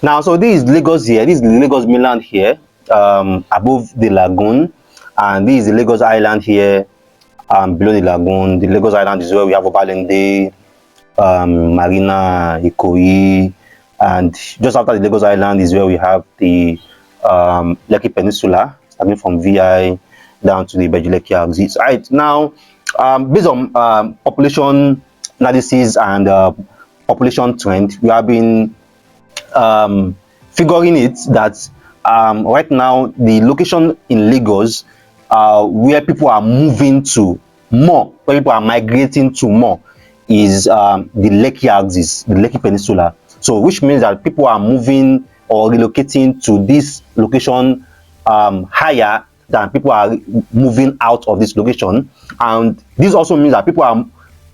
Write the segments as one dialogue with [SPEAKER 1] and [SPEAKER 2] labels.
[SPEAKER 1] Now, so this is Lagos here. This is the Lagos mainland here, above the lagoon, and this is the Lagos Island here, below the lagoon. The Lagos Island is where we have Obalende, Marina, Ikoyi, and just after the Lagos Island is where we have the Lekki Peninsula, starting from VI down to the Lekki-Ajah-Epe. Right now, based on population analysis and population trend, we have been figuring it that right now the location in Lagos where people are moving to more, where people are migrating to more, is the Lekki axis, the Lekki Peninsula. So which means that people are moving or relocating to this location higher than people are moving out of this location. And this also means that people are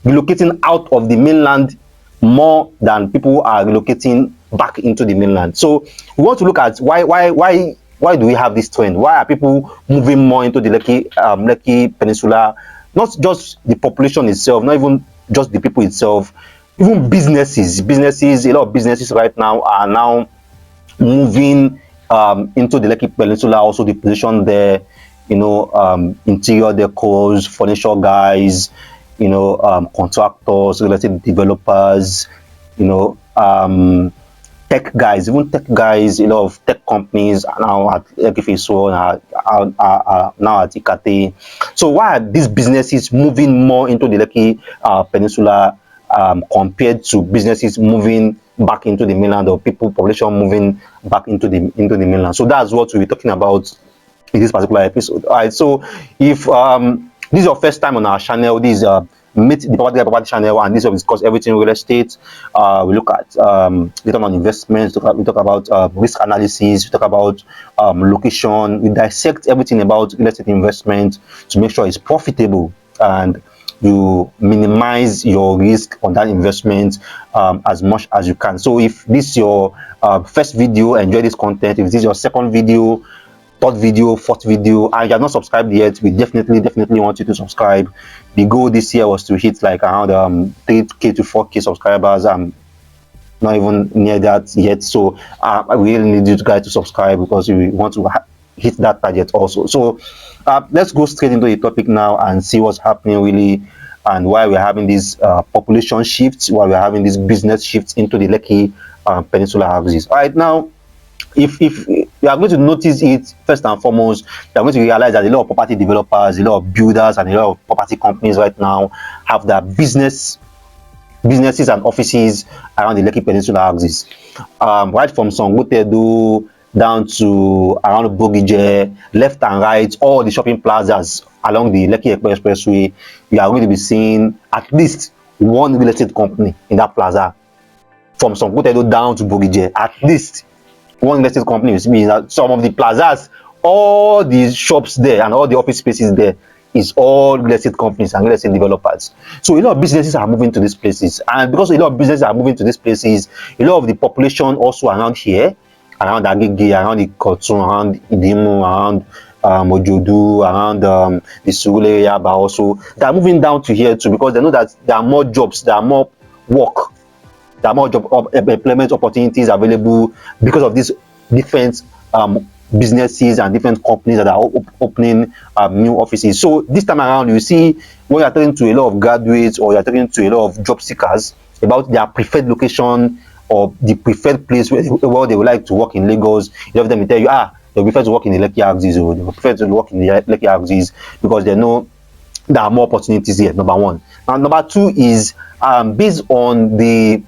[SPEAKER 1] relocating out of the mainland more than people are relocating back into the mainland. So we want to look at why do we have this trend? Why are people moving more into the Lekki Peninsula? Not just the population itself, not even just the people itself, even businesses. A lot of businesses right now are now moving into the Lekki Peninsula. Also, the position there, interior decors, furniture guys, contractors, related developers, tech guys, a lot of tech companies are now at Lekki, are now at Ikate. So why are these businesses moving more into the Lekki Peninsula compared to businesses moving back into the mainland, or population moving back into the mainland? So that's what we'll be talking about in this particular episode. All right, so if this is your first time on our channel, this is Meet the Property channel, and this will discuss everything real estate. We look at return on investments, we talk about risk analysis, we talk about location, we dissect everything about real estate investment to make sure it's profitable and you minimize your risk on that investment as much as you can. So if this is your first video, enjoy this content. If this is your second video, third video, fourth video, and you have not subscribed yet, we definitely want you to subscribe. The goal this year was to hit like around 3K to 4K subscribers. I'm not even near that yet, so I really need you guys to subscribe because we want to hit that target also. So let's go straight into the topic now and see what's happening really, and why we're having these population shifts, why we're having these business shifts into the Lekki Peninsula axis. All right, now if you are going to notice it, first and foremost, you are going to realize that a lot of property developers, a lot of builders, and a lot of property companies right now have their businesses and offices around the Lekki Peninsula axis, right from Songotedo down to around Bogije, left and right, all the shopping plazas along the Lekki-Ajah-Epe Expressway. You are going to be seeing at least one real estate company in that plaza. From Songotedo down to Bogije, at least one real estate company. Which means that some of the plazas, all the shops there and all the office spaces there is all real estate companies and real estate developers. So a lot of businesses are moving to these places, and because a lot of businesses are moving to these places, a lot of the population also around here, around Agege, around the Kotun, around Idimu, around Mojodu, around the Surulere area, but also they are moving down to here too, because they know that there are more jobs, there are more work, there are more employment opportunities available because of these different businesses and different companies that are opening new offices. So this time around, you see, when you're talking to a lot of graduates or you're talking to a lot of job seekers about their preferred location or the preferred place where they would like to work in Lagos, a lot of them will tell you, they prefer to work in the Lekki-Axis, or they prefer to work in the Lekki-Axis because they know there are more opportunities here, number one. And number two is based on the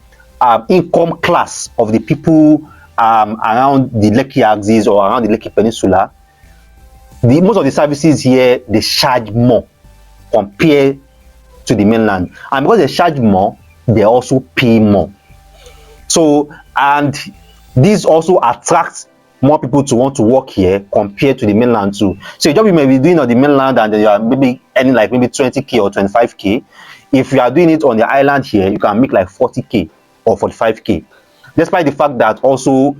[SPEAKER 1] income class of the people around the Lekki-Axis or around the Lekki Peninsula. Most of the services here, they charge more compared to the mainland, and because they charge more, they also pay more. So, and this also attracts more people to want to work here compared to the mainland too. So a job you may be doing on the mainland and you are maybe earning like maybe 20K or 25K. If you are doing it on the island here, you can make like 40K or 45K. Despite the fact that also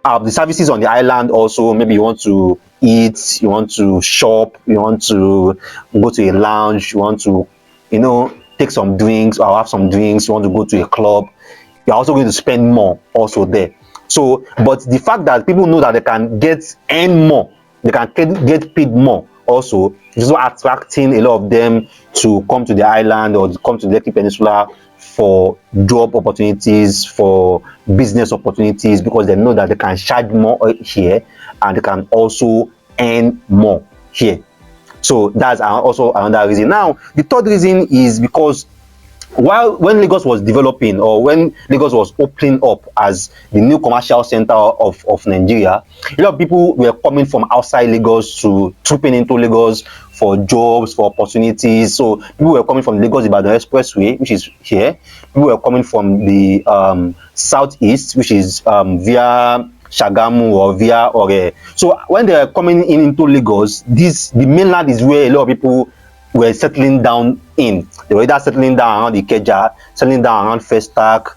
[SPEAKER 1] the services on the island, also maybe you want to eat, you want to shop, you want to go to a lounge, you want to take some drinks or have some drinks, you want to go to a club, you're also going to spend more also there. So, but the fact that people know that they can earn more, they can get paid more also, is also attracting a lot of them to come to the island or to come to the Lekki Peninsula for job opportunities, for business opportunities, because they know that they can charge more here and they can also earn more here. So that's also another reason. Now, the third reason is because when Lagos was developing, or when Lagos was opening up as the new commercial center of Nigeria, a lot of people were coming from outside Lagos to trooping into Lagos for jobs, for opportunities. So people were coming from Lagos Ibadan Expressway, which is here. People were coming from the southeast, which is via Shagamu or via Ore. So when they are coming into Lagos, the mainland is where a lot of people were settling down in. They were either settling down around Ikeja, settling down around Festac,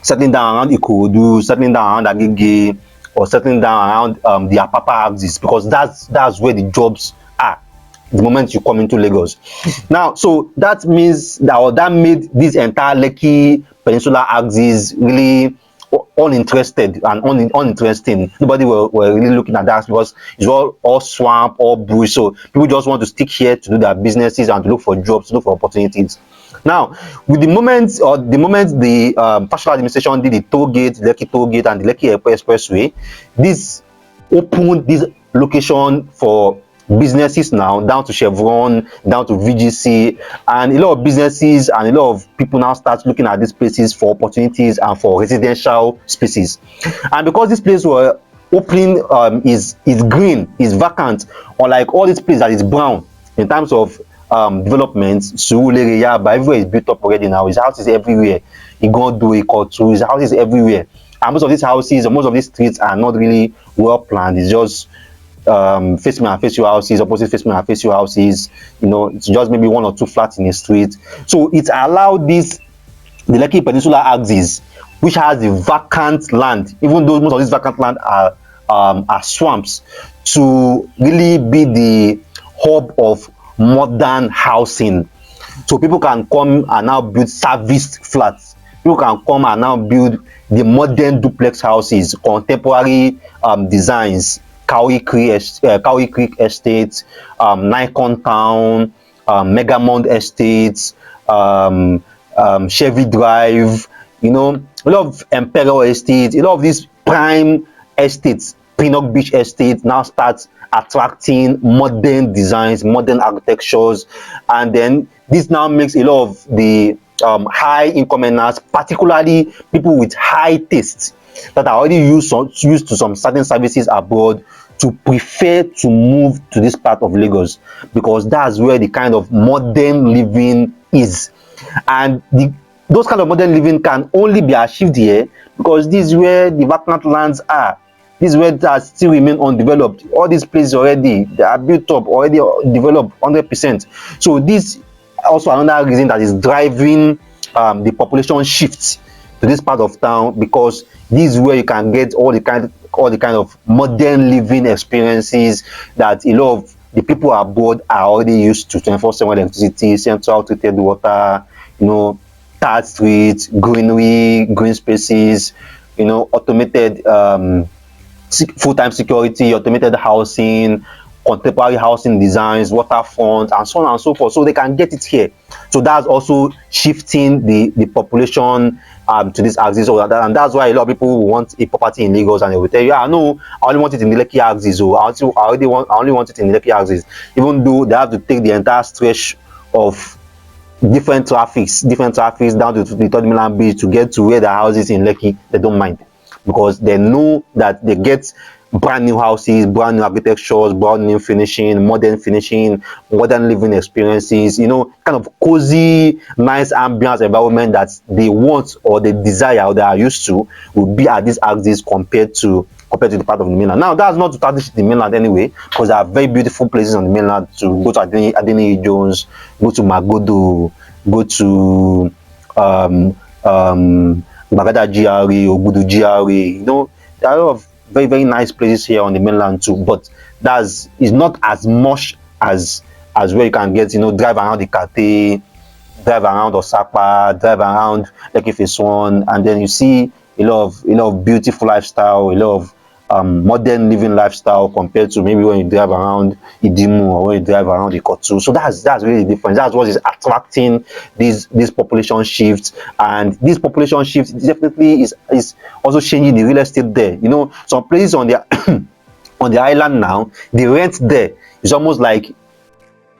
[SPEAKER 1] settling down around Ikoyi, settling down around Agege, or settling down around the Apapa axis, because that's where the jobs are the moment you come into Lagos. Now, so that means that made this entire Lekki Peninsula axis really uninterested and uninteresting. Nobody were really looking at that, because it's all swamp, all bush. So people just want to stick here to do their businesses and to look for jobs, to look for opportunities. Now, with the moment the pastoral administration did the toll gate, Lekki toll gate, and the Lekki-Ajah-Epe expressway, this opened this location for businesses now, down to Chevron, down to VGC, and a lot of businesses and a lot of people now start looking at these places for opportunities and for residential spaces. And because this place were opening is green, is vacant, unlike all these places that is brown in terms of development, Surulere, Yaba, everywhere is built up already now. His houses everywhere. Igondo, Ikotu, his houses everywhere. And most of these houses, or most of these streets are not really well planned. It's just face me and face your houses, opposite face me and face your houses. It's just maybe one or two flats in a street. So it allowed the Lekki Peninsula axis, which has the vacant land, even though most of these vacant land are swamps, to really be the hub of modern housing. So people can come and now build serviced flats. People can come and now build the modern duplex houses, contemporary designs, Kawi Creek Estates, Nikon Town, Megamond Estates, Chevy Drive, a lot of Imperial Estates, a lot of these prime estates, Pinnock Beach Estate now starts attracting modern designs, modern architectures, and then this now makes a lot of the high income earners, particularly people with high tastes that are already used to some certain services abroad, to prefer to move to this part of Lagos, because that's where the kind of modern living is. And those kind of modern living can only be achieved here, because this is where the vacant lands are. This is where that still remain undeveloped. All these places already, they are built up, already developed 100%. So this also another reason that is driving the population shifts to this part of town, because this is where you can get all the kind of modern living experiences that a lot of the people abroad are already used to: 24/7 electricity, central treated water, third streets, greenery, green spaces, automated full-time security, automated housing, contemporary housing designs, waterfront, and so on and so forth. So they can get it here. So that's also shifting the population to this axis. And that's why a lot of people want a property in Lagos, and they will tell you, no, I only want it in the Lekki axis, or I only want it in the Lekki axis, even though they have to take the entire stretch of different traffics down to the third mainland bridge to get to where the houses in Lekki. They don't mind, because they know that they get brand new houses, brand new architectures, brand new finishing, modern living experiences, kind of cozy, nice ambience environment that they want, or they desire, or they are used to, will be at this axis compared to the part of the mainland. Now, that's not to tarnish the mainland anyway, because there are very beautiful places on the mainland to go to. Adeniyi Jones, go to Magodo, go to Bagada GRA, Ogudu GRA. There are a lot of very, very nice places here on the mainland too, but is not as much as where you can get, drive around the Kate, drive around Osapa, drive around Lekki Phase 1, and then you see a lot of beautiful lifestyle, a lot of modern living lifestyle compared to maybe when you drive around Idimu or when you drive around Ikotu. So that's really the difference. That's what is attracting this population shift, and this population shift definitely is also changing the real estate there. Some places on the on the island now, the rent there is almost like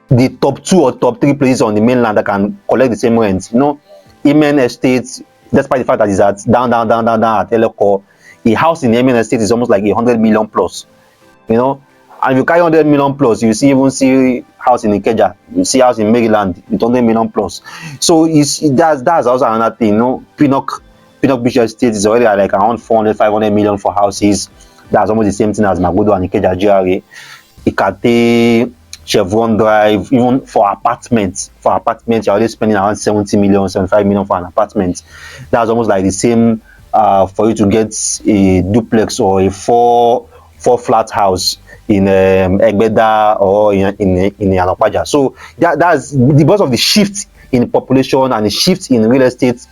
[SPEAKER 1] the top 2 or top 3 places on the mainland that can collect the same rent. Imen Estate, despite the fact that it's at down at Eleko, a house in the Imen Estate is almost like 100 million plus. And if you carry 100 million plus, you see house in Ikeja, you see house in Maryland with 100 million plus. So that's also another thing. Pinnock Beach Estate is already at like around 400-500 million for houses. That's almost the same thing as Magodo and Ikeja GRA. Ikate, Chevron Drive, even for apartments, you're already spending around 70 million, 75 million for an apartment. That's almost like the same for you to get a duplex or a four flat house in Egbeda or in Lekki-Ajah-Epe. So that's because of the shift in population and the shift in real estate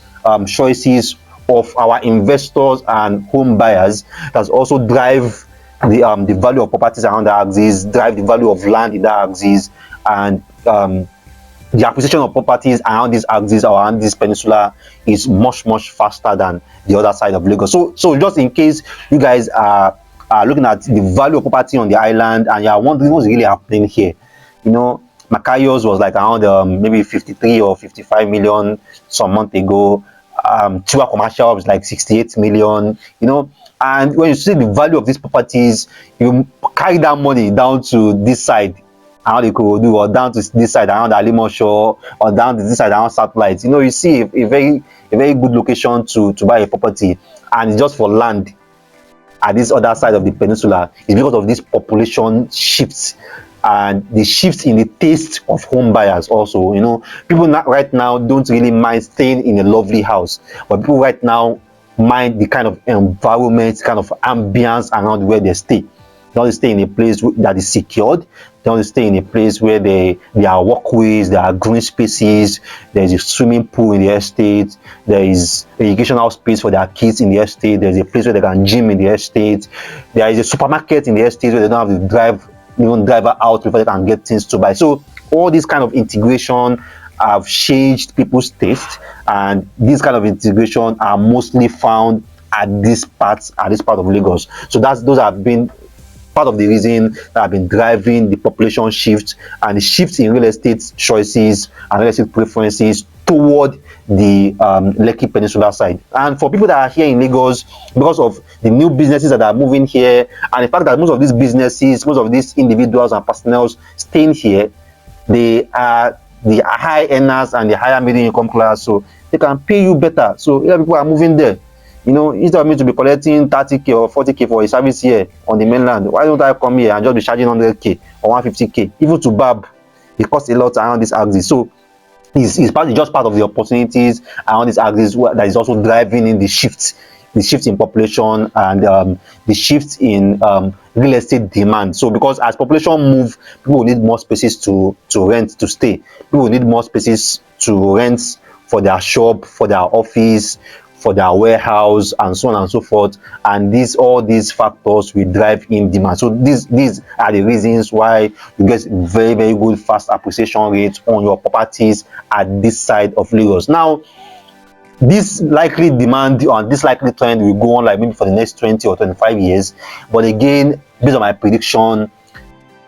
[SPEAKER 1] choices of our investors and home buyers. That's also drive the value of properties around the axis, drive the value of land in that axis, and the acquisition of properties around this axis or around this peninsula is much faster than the other side of Lagos. So just in case you guys are looking at the value of property on the island and you are wondering what's really happening here, Makayos was like around maybe 53 or 55 million some month ago. Tiwa Commercial was like 68 million, and when you see the value of these properties, you carry that money down to this side around the Ikorodu, or down to this side around Alimosho, or down to this side around Satellite. You see a very good location to buy a property, and it's just for land at this other side of the peninsula. It's because of this population shifts and the shift in the taste of home buyers also. People right now don't really mind staying in a lovely house, but people right now mind the kind of environment, kind of ambience around where they stay. They want to stay in a place that is secured. They want to stay in a place where there are walkways, there are green spaces, there is a swimming pool in the estate, there is educational space for their kids in the estate, there is a place where they can gym in the estate, there is a supermarket in the estate where they don't have to drive out before they can get things to buy. So all this kind of integration have changed people's taste, and these kind of integration are mostly found at this part of Lagos. So those have been part of the reason that have been driving the population shift and the shift in real estate choices and real estate preferences toward the Lekki Peninsula side. And for people that are here in Lagos, because of the new businesses that are moving here, and the fact that most of these individuals and personnel staying here, they are the high earners and the higher middle income class, so they can pay you better. So people are moving there. Instead of me to be collecting 30k or 40k for a service here on the mainland, why don't I come here and just be charging 100k or 150k? Even to barb, it costs a lot around this axis. So it's just part of the opportunities around this axis that is also driving in the shift in population and the shift in real estate demand. So because as population move, people will need more spaces to rent, to stay. People will need more spaces to rent for their shop, for their office, for their warehouse, and so on and so forth. And all these factors will drive in demand. So these are the reasons why you get very good fast appreciation rates on your properties at this side of Lagos. Now, this likely demand or this likely trend will go on like maybe for the next 20 or 25 years. But again, based on my prediction,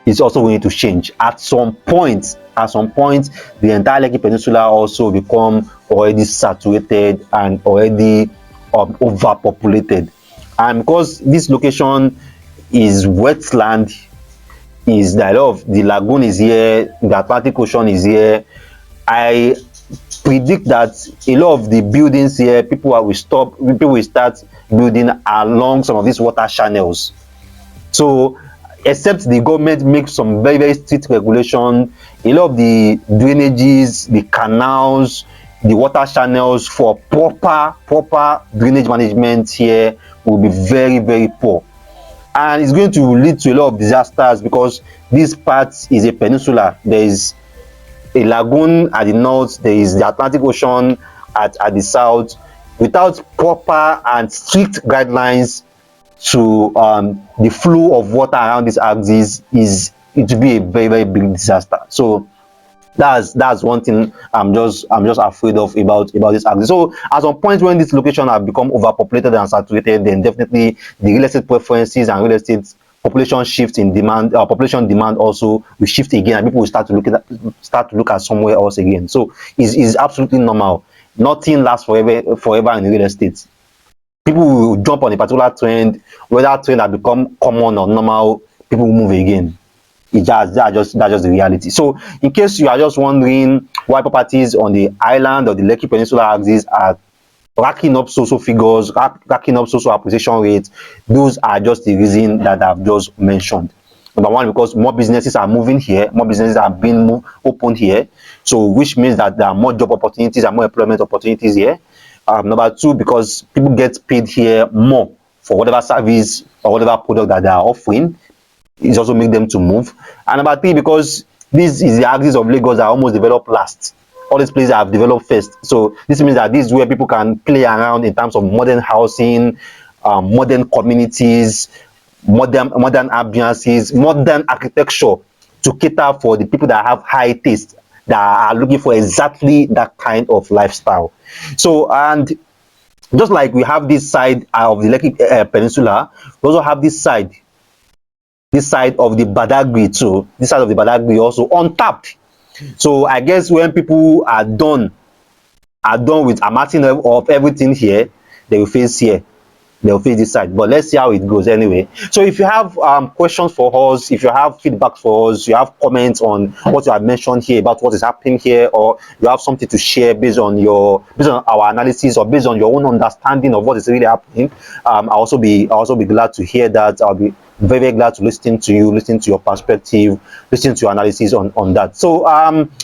[SPEAKER 1] it's also going to change. At some point, the entire Lekki Peninsula also become already saturated and already overpopulated. And because this location is wetland, the lagoon is here, the Atlantic Ocean is here, I predict that a lot of the buildings here, people will start building along some of these water channels. So except the government makes some very strict regulation, a lot of the drainages, the canals, the water channels for proper drainage management here will be very poor, and it's going to lead to a lot of disasters because this part is a peninsula. There is a lagoon at the north, there is the Atlantic Ocean at the south. without proper and strict guidelines to the flow of water around this axis, is it will be a very, very big disaster. So that's one thing I'm just afraid of about this axis. So at some point when this location have become overpopulated and saturated, then definitely the real estate preferences and real estate population shift in demand, population demand also will shift again, and people will start to look at somewhere else again. So is absolutely normal. Nothing lasts forever in real estate. People will jump on a particular trend, whether that trend has become common or normal, people will move again. That's just the reality. So in case you are just wondering why properties on the island or the Lekki Peninsula axis are racking up social figures, racking up social appreciation rates, those are just the reason that I've just mentioned. Number one, because more businesses are moving here, more businesses are being opened here, so which means that there are more job opportunities and more employment opportunities here. Number two, because people get paid here more for whatever service or whatever product that they are offering, it also make them to move. And number three, because this is the axis of Lagos that almost developed last. All these places have developed first. So this means that this is where people can play around in terms of modern housing, modern communities, modern ambiances, modern architecture, to cater for the people that have high taste, that are looking for exactly that kind of lifestyle. So, and just like we have this side of the Lekki Peninsula, we also have this side of the Badagry too. This side of the Badagry also untapped. So I guess when people are done with amassing of everything here, they will face here. They'll face this side. But let's see how it goes anyway. So if you have questions for us, if you have feedback for us, you have comments on what you have mentioned here about what is happening here, or you have something to share based on our analysis, or based on your own understanding of what is really happening, I'll also be glad to hear that. I'll be very, very glad to listen to you, listen to your perspective, listen to your analysis on that. So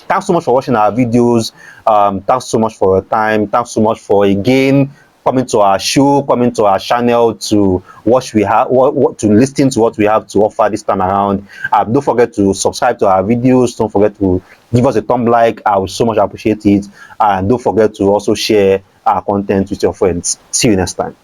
[SPEAKER 1] thanks so much for watching our videos. Thanks so much for your time. Thanks so much for again coming to our show, coming to our channel to watch we have to listen to what we have to offer this time around. Don't forget to subscribe to our videos. Don't forget to give us a thumb like. I would so much appreciate it. And don't forget to also share our content with your friends. See you next time.